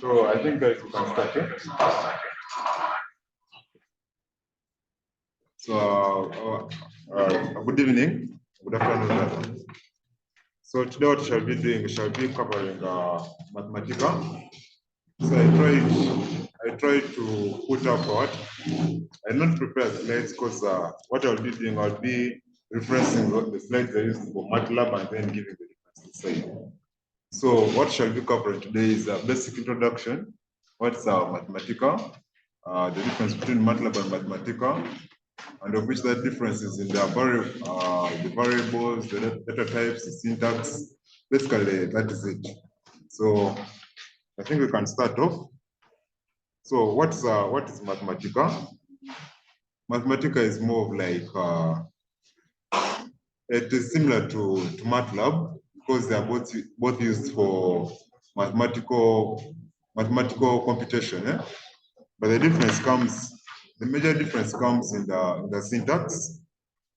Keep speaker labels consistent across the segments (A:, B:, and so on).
A: So I think guys we can start. So good evening, good afternoon. So today what we shall be doing, we shall be covering Mathematica. So I tried to put up what I not prepare slides because what I'll be doing, I'll be referencing the slides I used for MATLAB and then giving the difference inside. So what shall we cover today is a basic introduction. What's Mathematica? The difference between MATLAB and Mathematica, and of which that difference is in the variables, the data types, the syntax. Basically, that is it. So I think we can start off. So what is Mathematica? Mathematica is more of like it is similar to MATLAB because they are both used for mathematical computation. But the major difference comes in the syntax.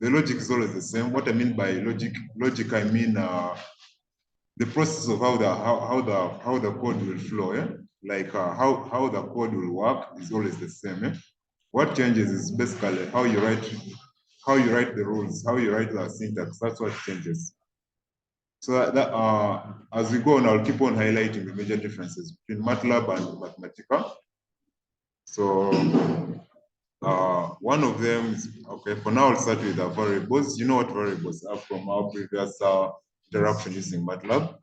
A: The logic is always the same. What I mean by logic I mean the process of how the code will flow. Like how the code will work is always the same. What changes is basically how you write the rules, how you write the syntax. That's what changes. So as we go on, I'll keep on highlighting the major differences between MATLAB and Mathematica. So one of them is, okay, for now I'll start with the variables. You know what variables are from our previous interaction using MATLAB.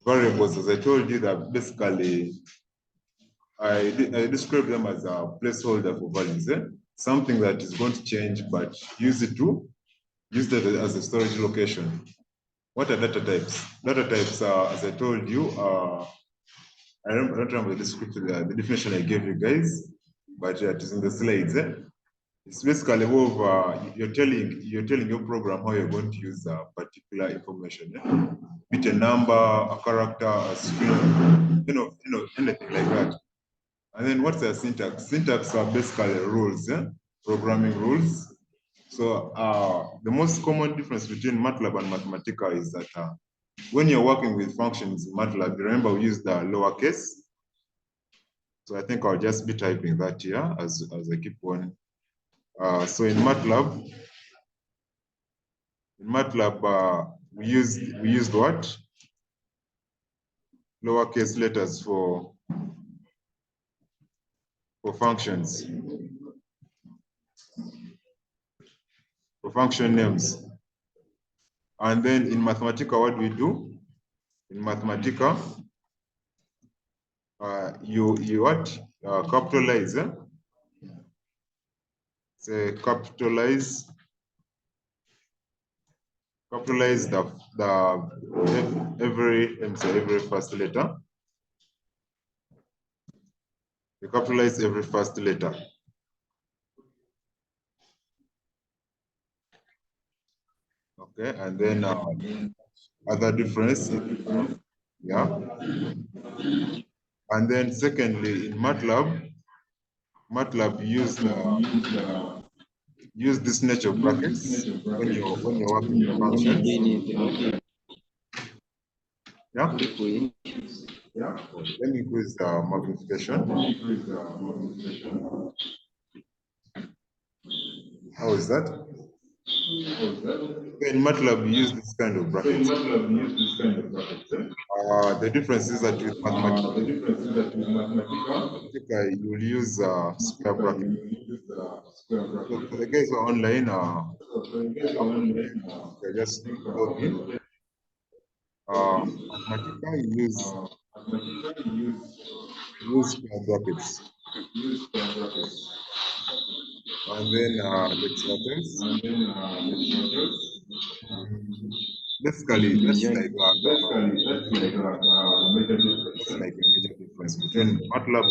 A: Variables, as I told you, that basically I describe them as a placeholder for values. Something that is going to change, but use it as a storage location. What are data types? Data types are, as I told you, I don't remember the description, the definition I gave you guys, but it is in the slides. It's basically you're telling your program how you're going to use a particular information. Be it a number, a character, a string, anything like that. And then what's the syntax? Syntax are basically rules, programming rules. So the most common difference between MATLAB and Mathematica is that when you're working with functions in MATLAB, remember we use the lowercase. So I think I'll just be typing that here as I keep on. So in MATLAB, we used what? Lowercase letters for functions, for function names. And then in Mathematica, what do we do? In Mathematica, you what? Capitalize. Say capitalize every first letter. You capitalize every first letter. Okay, and then other difference, yeah. And then secondly, in MATLAB use this nature brackets when you're working with functions. Yeah. Yeah. Let me increase the magnification. How is that? In MATLAB, we use this kind of brackets. The difference is that with Mathematica, you will use square bracket. So for the guys who are online, just log in. Mathematica, you use square brackets. And then let's what else? Basically, that's like a major difference between MATLAB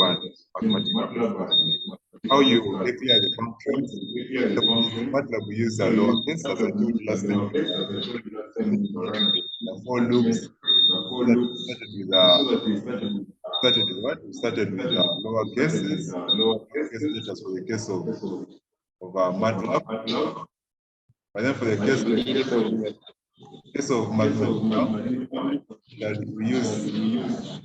A: and Mathematica. How you declare the functions? MATLAB we use a lowercase, as I told you last time. The for loops started with what? We started with lowercase letters for the case of MATLAB. But then for the case case of Mathematica, that we use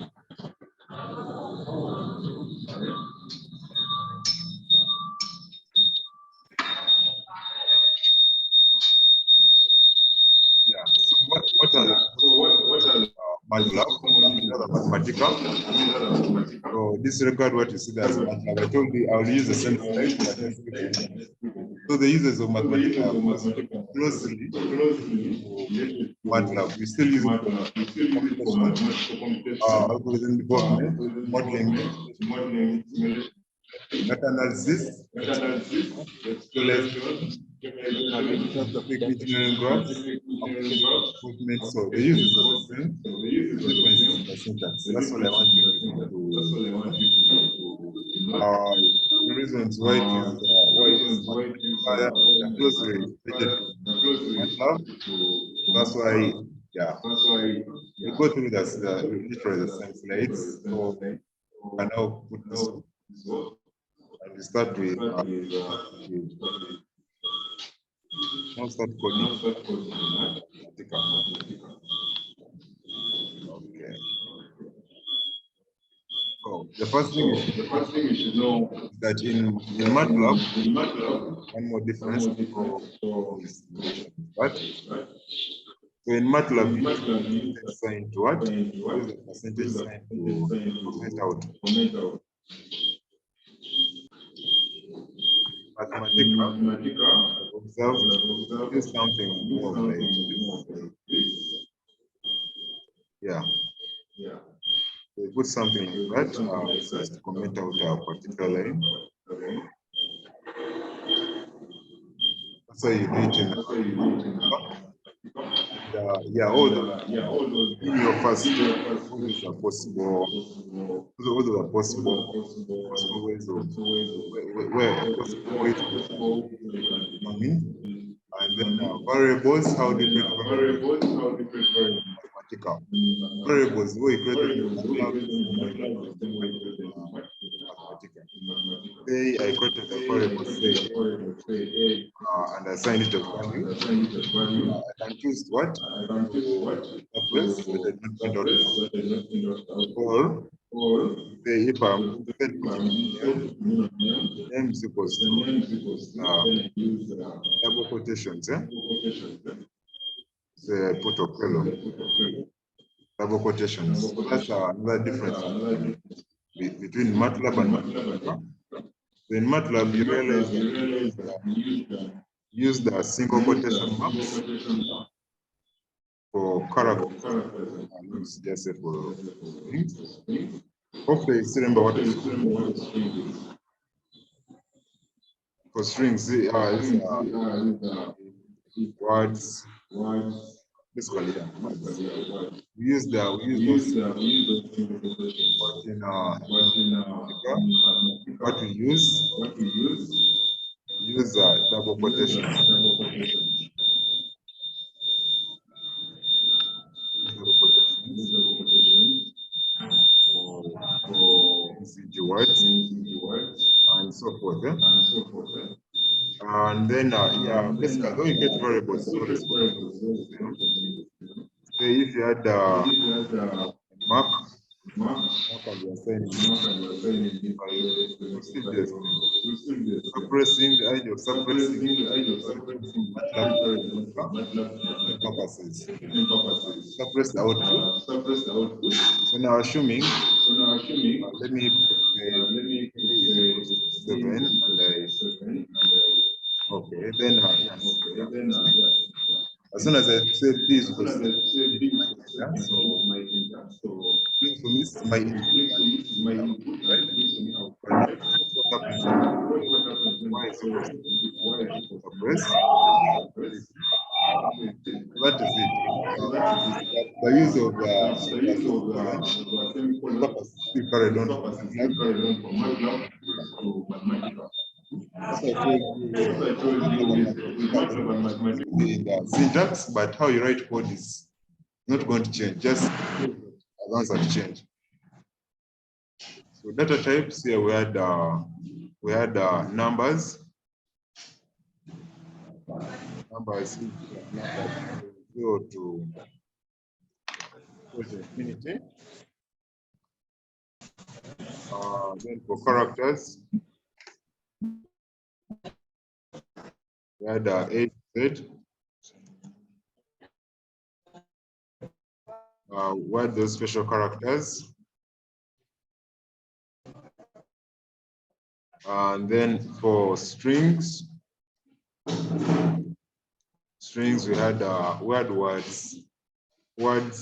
A: So what are the MATLAB and other Mathematica? So disregard what you see as MATLAB. I told you I'll use the same slide, but just give it. So the users of Mathematica are closely MATLAB. We still use it for computation, algorithm development, modeling, data analysis, engineering graphs, movement. So the users are the same. Differences in the syntax. That's all I want you to the reasons why it is closely related to MATLAB. That's why, we go through this, literally the same slides. So we can now put this and we start with now start coding. Okay. So the first thing you should know is that in MATLAB, one more difference is what? So in MATLAB, you use the percentage sign to what? Use the percentage sign to comment out. Mathematica observed use something more like this. We put something like that just to comment out a particular line. That's how you do it in all in your first all these are possible. All those are possible ways of and then variables, how do you create variables? Mathematica. Variables, we created Mathematica. Say I created a variable, say and assigned it a value. I can choose what? A place that I don't or say if I'm name is equals to double quotations, say I put a column, double quotations. So that's another difference between MATLAB and Mathematica. So in MATLAB, you realize that use the single quotation marks for characters. Just say for strings. Hopefully, you still remember what it is. For strings, words, basically, we use those. But in what we use double quotations. Double quotations for words and so forth. And then, basically, when you get variables, so let's go. Say if you had mark and you're saying suppressing the idea of suppressing purposes. Suppress the output. So now assuming, let me put 7 and okay, then as soon as I say B is equal to so for me is my input, right? What happens when Y is equal to press? That is it. The use of carried on the syntax, but how you write code is not going to change, just advance and change. So data types here we had numbers. 0 to infinity. Then for characters, we had A to Z. What those special characters? And then for strings, we had words,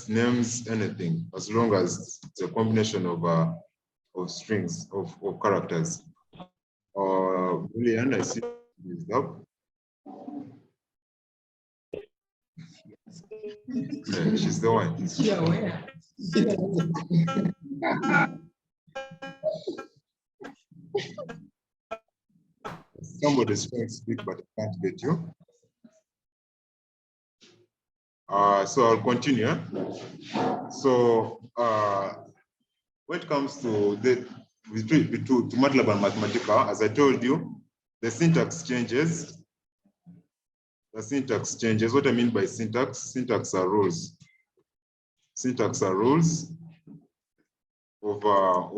A: names, anything, as long as it's a combination of strings, of characters. Brilliant, I see this up. Yeah, she's the one. Somebody's trying to speak, but I can't get you. So I'll continue. So when it comes to MATLAB and Mathematica, as I told you, the syntax changes. The syntax changes. What I mean by syntax are rules. Syntax are rules of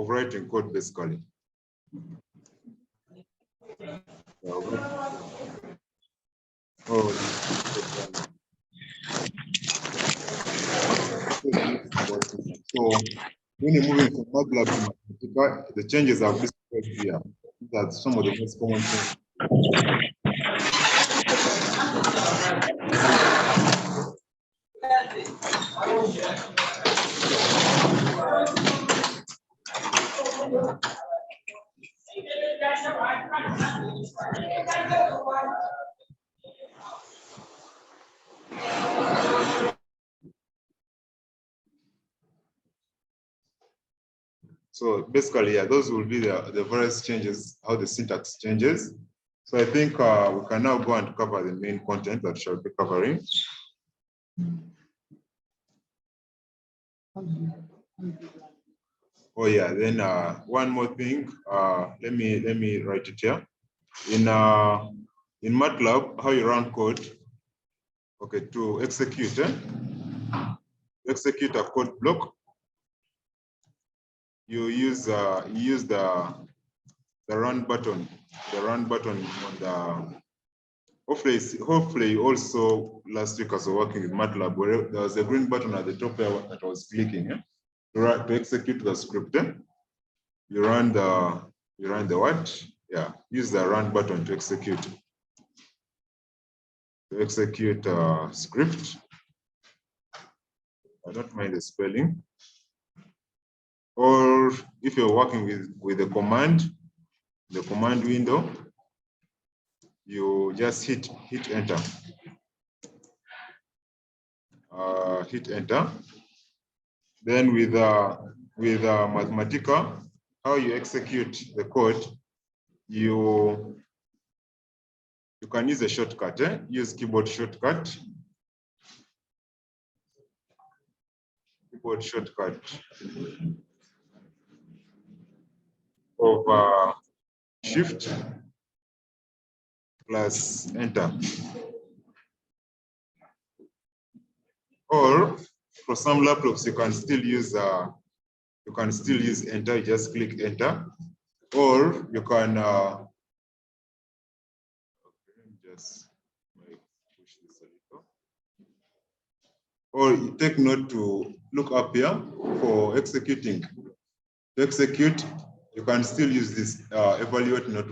A: writing code, basically. So when you're moving from MATLAB to Mathematica, the changes are listed here. That's some of the most common things. So basically, yeah, those will be the various changes, how the syntax changes. So I think we can now go and cover the main content that shall be covering. Oh yeah, then one more thing. Let me write it here. In MATLAB, how you run code. Okay, to execute a code block, you use the run button. The run button on the hopefully also last week as I was working with MATLAB, where there was a green button at the top there that I was clicking to execute the script. You run the what? Yeah, use the run button to execute. To execute script. I don't mind the spelling. Or if you're working with the command window, you just hit enter. Hit enter. Then with Mathematica, how you execute the code, you can use a shortcut. Use keyboard shortcut. Keyboard shortcut of Shift plus enter. Or for some laptops, you can still use enter. You just click enter, or you can just push this a little. Or you take note to look up here for executing. To execute, you can still use this evaluate notebook.